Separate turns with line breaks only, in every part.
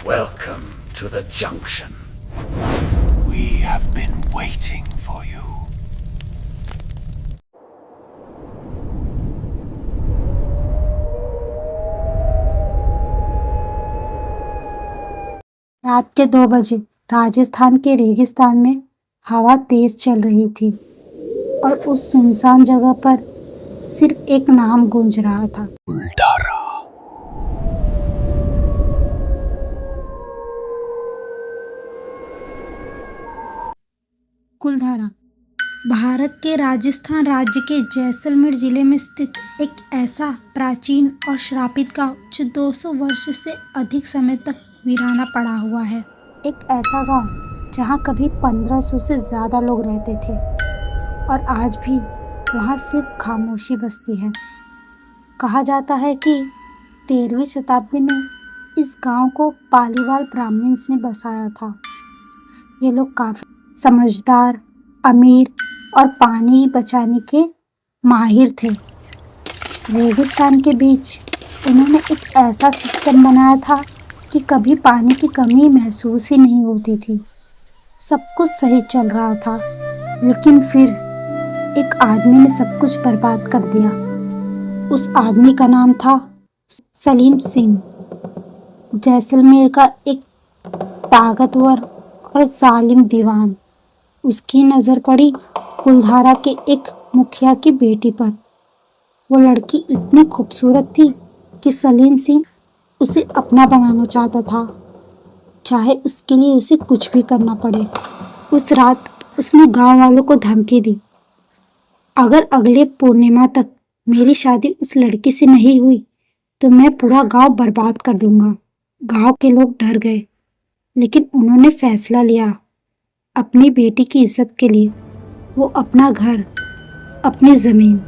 Welcome to the junction. We have been waiting for you.
रात के 2 बजे राजस्थान के रेगिस्तान में हवा तेज चल रही थी और उस सुनसान जगह पर सिर्फ एक नाम गूंज रहा था।
कुलधारा।
कुलधारा भारत के राजस्थान राज्य के जैसलमेर जिले में स्थित एक ऐसा प्राचीन और श्रापित गांव जो 200 वर्ष से अधिक समय तक वीराना पड़ा हुआ है। एक ऐसा गांव जहां कभी 1500 से ज्यादा लोग रहते थे और आज भी वहां सिर्फ खामोशी बसती है। कहा जाता है कि 13वीं शताब्दी में इस गांव को पालीवाल ब्राह्मण्स ने बसाया था। ये लोग काफी समझदार, अमीर और पानी बचाने के माहिर थे। रेगिस्तान के बीच उन्होंने एक ऐसा सिस्टम बनाया था कि कभी पानी की कमी महसूस ही नहीं होती थी। सब कुछ सही चल रहा था, लेकिन फिर एक आदमी ने सब कुछ बर्बाद कर दिया। उस आदमी का नाम था सलीम सिंह। जैसलमेर का एक ताकतवर और जालिम दीवान। उसकी नजर पड़ी कुलधारा के एक मुखिया की बेटी पर। वो लड़की इतनी खूबसूरत थी कि सलीम सिंह उसे अपना बनाना चाहता था, चाहे उसके लिए उसे कुछ भी करना पड़े। उस रात उसने गांव वालों को धमकी दी, अगर अगले पूर्णिमा तक मेरी शादी उस लड़की से नहीं हुई तो मैं पूरा गांव बर्बाद कर दूंगा। गांव के लोग डर गए, लेकिन उन्होंने फैसला लिया। अपनी बेटी की इज्जत के लिए वो अपना घर, अपनी जमीन,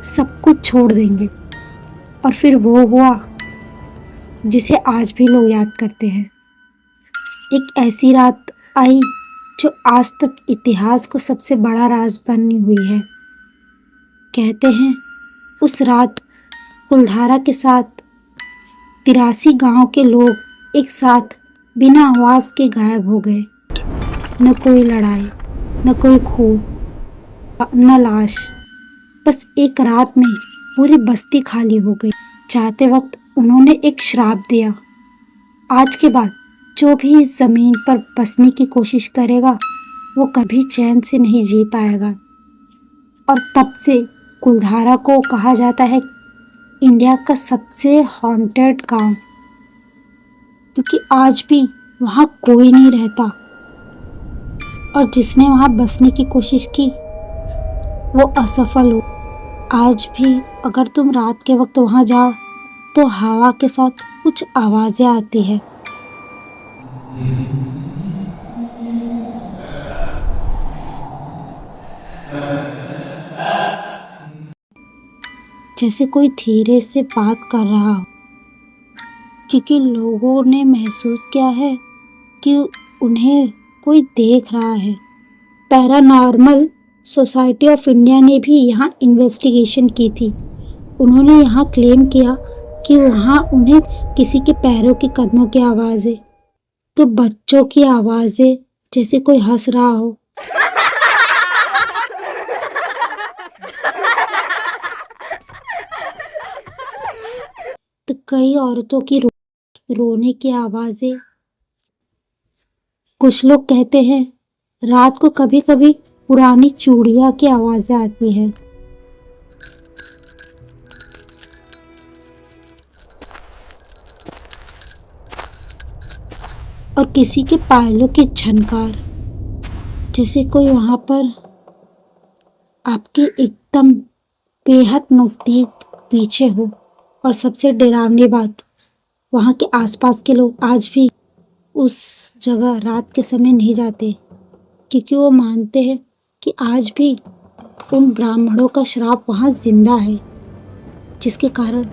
सब कुछ छोड़ देंगे। और फिर वो हुआ जिसे आज भी लोग याद करते हैं। एक ऐसी रात आई जो आज तक इतिहास को सबसे बड़ा राज बनी हुई है। कहते हैं उस रात कुलधारा के साथ 83 गांव के लोग एक साथ बिना आवाज के गायब हो गए। न कोई लड़ाई, न कोई खून, न लाश। बस एक रात में पूरी बस्ती खाली हो गई। जाते वक्त उन्होंने एक श्राप दिया, आज के बाद जो भी इस जमीन पर बसने की कोशिश करेगा वो कभी चैन से नहीं जी पाएगा। और तब से कुलधारा को कहा जाता है इंडिया का सबसे हॉन्टेड गांव, क्योंकि आज भी वहां कोई नहीं रहता और जिसने वहां बसने की कोशिश की वो असफल हो। आज भी अगर तुम रात के वक्त वहां जाओ तो हवा के साथ कुछ आवाजें आती है। जैसे कोई धीरे से बात कर रहा हो, क्योंकि लोगों ने महसूस किया है कि उन्हें कोई देख रहा है। पैरानॉर्मल सोसाइटी ऑफ इंडिया ने भी यहाँ इन्वेस्टिगेशन की थी। उन्होंने यहाँ क्लेम किया कि वहाँ उन्हें किसी के पैरों की कदमों की आवाज़ें, तो बच्चों की आवाज़ें, जैसे कोई हंस रहा हो। तो कई औरतों की रोने की आवाज़ें। कुछ लोग कहते हैं रात को कभी कभी पुरानी चूड़ियाँ की आवाज़ें आती हैं। और किसी के पायलों की झनकार, जैसे कोई वहां पर आपके एकदम बेहद नजदीक पीछे हो। और सबसे डरावनी बात, वहां के आसपास के लोग आज भी उस जगह रात के समय नहीं जाते, क्योंकि वो मानते हैं कि आज भी उन ब्राह्मणों का श्राप वहां जिंदा है, जिसके कारण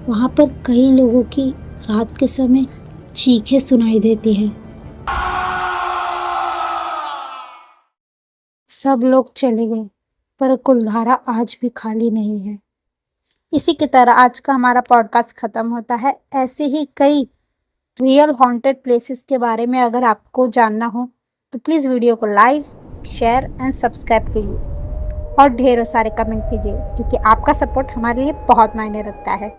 वहां पर कई लोगों की रात के समय चीखें सुनाई देती हैं। सब लोग चले गए, पर कुलधारा आज भी खाली नहीं है। इसी की तरह आज का हमारा पॉडकास्ट खत्म होता है। ऐसे ही कई रियल हॉन्टेड प्लेसेस के बारे में अगर आपको जानना हो तो प्लीज़ वीडियो को लाइक, शेयर एंड सब्सक्राइब कीजिए और ढेरों सारे कमेंट कीजिए, क्योंकि आपका सपोर्ट हमारे लिए बहुत मायने रखता है।